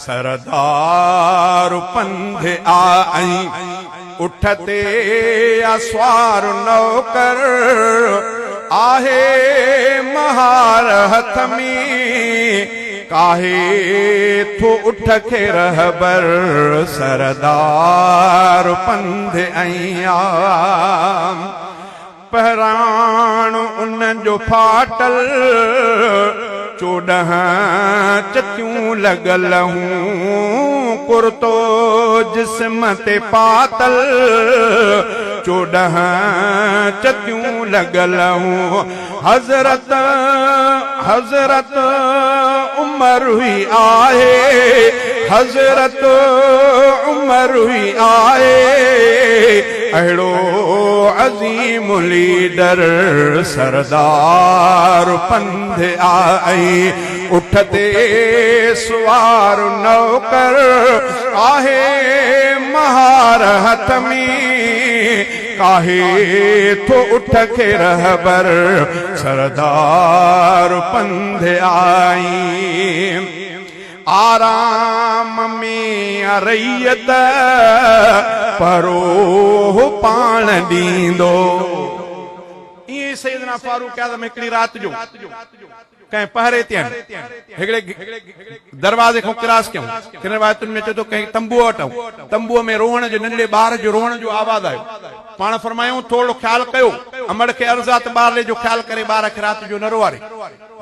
सरदार पंध आई उठते अस्वार नौकर आहे महार हथ में काहे थो उठ के रहबर सरदार पंध आया पहरान उन जो फाटल 14 चतियूं लगल हूं कुर्तो जिस्म ते पातल 14 चतियूं लगल हूं हजरत उमर हुई आहे हजरत उमर हुई आहे अहिड़ो अजीम लीडर सरदार पंध आई उठते सुवार नौकर आहे महार हथ में काहे थो उठ के रहबर सरदार पंध आई आराम में अरैयत परो पाण ॾींदो ये सैयदना फारूक आज़म हिकड़ी रात जो कहीं पहरे हिकड़े दरवाजे को क्रॉस क्यों किन रिवायतुनि में चो कहीं तंबूअ वटूं तंबूअ में रोहण जो नंढड़े ॿार जो रोहण जो आवाज़ आयो पाण फरमायूं थोड़ो ख्याल कयो अमड़ के अर्जात ॿारले जो ख्याल करे ॿार खे रात जो न रोवारे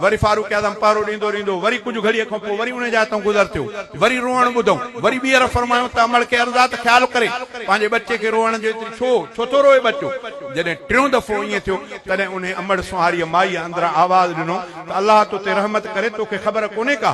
वरी फारूक आज़म पारो ॾींदो ॾींदो वरी कुछ घड़ीअ खां पोइ वरी उन जा तो गुज़र थियो वरी रोअण ॿुधऊं वरी ॿीहर फरमायूं त अमड़ के अर्जात ख्याल करे पंहिंजे बच्चे के रोअण जो छो थो रोए बच्चो जॾहिं टियों दफ़ो ईअं थियो तॾहिं उन अमड़ सुहारी माई अंदरां आवाज़ ॾिनो त अल्लाह तो ते रहमत करे तोखे ख़बर कोन्हे का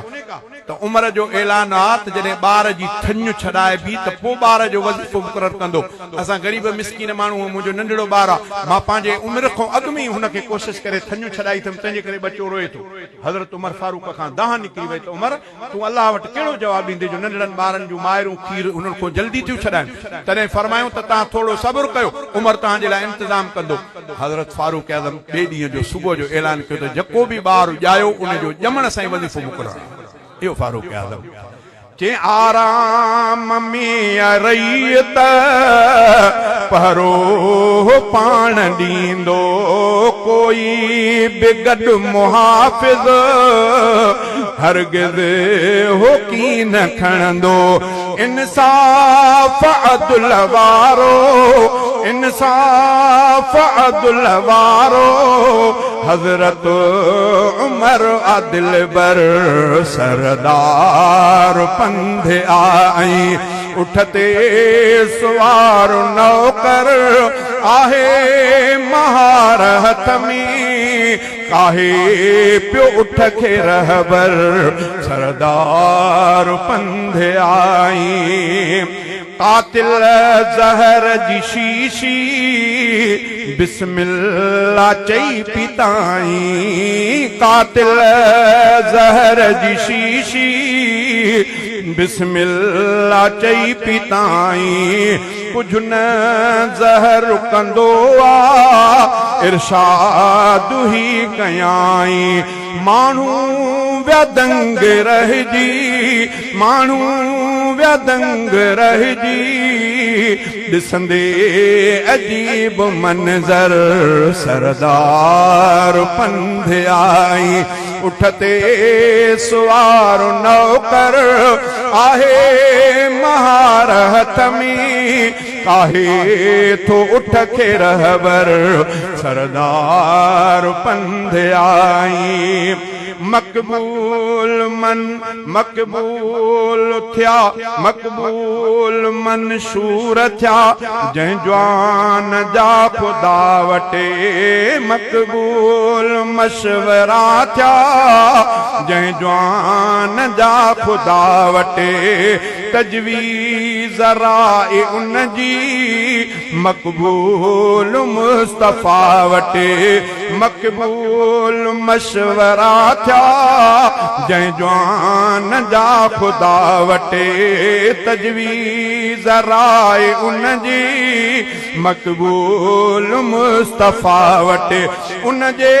त उमर जो ऐलान आहे त जॾहिं ॿार जी थञ छॾाइबी त पोइ ॿार जो वज़ीफ़ो मुक़ररु कंदो असां ग़रीब मिसकीन माण्हू मुंहिंजो नंढड़ो ॿार आहे मां पंहिंजे उमिरि खां अॻु में ई हुनखे कोशिशि करे थञ छॾाई अथमि तंहिंजे करे बच्चो रोए थो हज़रत उमर फारूक खां दाह निकिरी वई त उमर तूं अल्लाह वटि कहिड़ो जवाबु ॾींदे जो नंढड़नि ॿारनि जूं माइरूं खीर उन्हनि खां जल्दी थियूं छॾाइनि तॾहिं फरमायूं त तव्हां थोरो सब्र कयो उमर तव्हांजे लाइ इंतज़ाम कंदो हज़रत फारूक आज़म ॿिए ॾींहं जो सुबुह जो ऐलान कयो त जेको बि ॿारु ॼायो उन जो ॼमण सां ई वज़ीफ़ो मुक़ररु इहो फारूक आज़म के आराम में अरैयत परो पाण ॾींदो कोई बिगड़ मुहाफ़िज़ हरगिज़ हो की न खणंदो इंसाफ़ अदल वारो इंसाफ़ अदल वारो हज़रत उमर आदिल बर सरदार पंध आई उठते सुवार नौकर आहे महार हथ में काहे पियो उठ के रहबर सरदार पंध आई कातिल ज़हर जी शीशी बिस्मिल्लाह चई पिताई कातिल ज़हर जी शीशी बिस्मिल्लाह चई पिताई कुछ न ज़हर कंदो आ इरशाद ही कयाई मानू व्यदंग रहजी मानू व्यदंग रहजी दिसंदे अजीब मंजर सरदार पंध आई उठते सुवार नौकर आहे महार हथ में काहे थो उठ के रहबर सरदार पंध आई मकबूल मन मकबूल थिया मकबूल मंशूर थिया जंहिं जवान जा खुदा वटे मकबूल मशवरा थिया जंहिं जवान जा खुदा वटे तजवीज़ राय उन जी मकबूल मुस्तफ़ा वटे मकबूल मशवरा थिया जंहिं जवान जा खुदा वटे तजवीज़ राय उन जी मकबूल मुस्तफ़ा वटे उन जे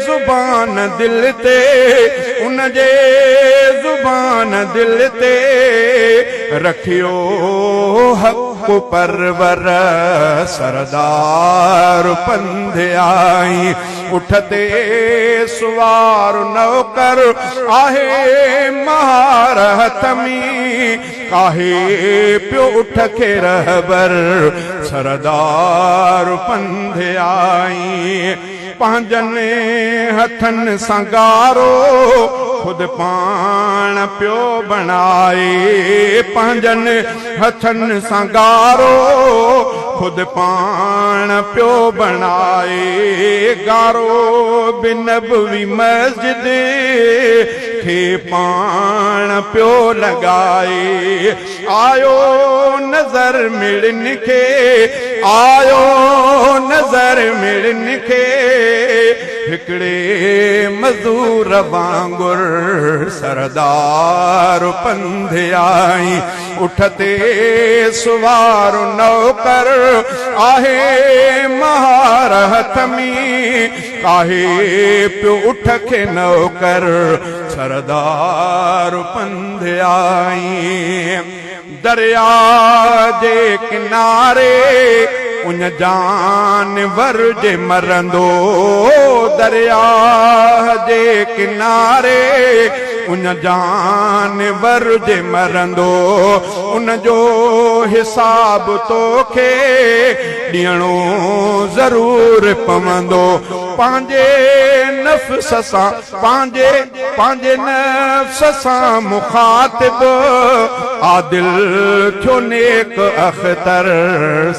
ज़ुबान दिल ते उन जे पान दिल ते रखियो हक परवर सरदार पंध आई उठते सुवार नौकर आहे महारहत में काहे प्यो उठ के रहबर सरदार पंध आई पंहिंजनि हथन संगारो खुद पान प्यो बनाए पंहिंजनि हथन संगारो खुद पान प्यो बनाए गारो बिनबवी मस्जिद खे पान प्यो लगाए आयो नजर मिलन के आयो नजर मिलन के हिकड़े मजदूर वांगुर सरदार पंध आई उठते सुवार नौकर आहे महारहत में काहे प्यो उठ के नौकर सरदार पंध आई दरिया जे किनारे उन जानवर जे मरंदो दरिया जे किनारे उन जानवर जे मरंदो उन जो हिसाब तोखे ॾियणो ज़रूर पवंदो पंहिंजे नफ़्स सां पंहिंजे नफ़्स सां मुखातिब आदिल थियो नेक अख्तर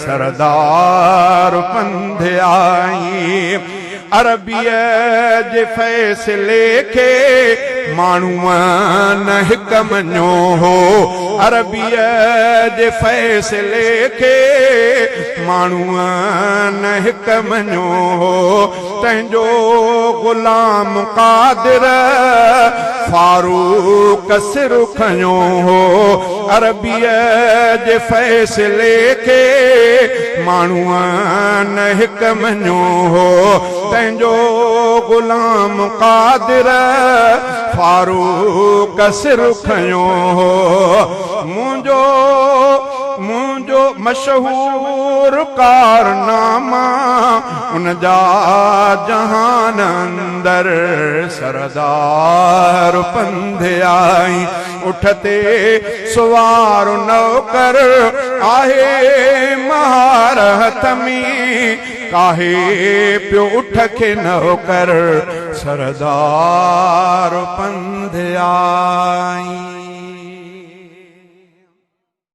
सरदार पंध आई अरबीअ जे फ़ैसिले खे माण्हूअ न हिक मञो हो अरबीअ जे फ़ैसिले खे माण्हूअ न हिक मञो हो तंहिंजो ग़ुलाम क़ादिर फारूक सिर खयो हो अरबीअ जे फ़ैसिले खे माण्हूअ न हिक मञो हो तंहिंजो ग़ुलाम क़ादिर फारूक सिर खयो हो मुंहिंजो मशहूर कारनामा उन जा जहान अंदर सरदार पंध आई उठते सुवार नौकर आहे महारहत में काहे प्यो उठ के नौकर सरदार पंध आई।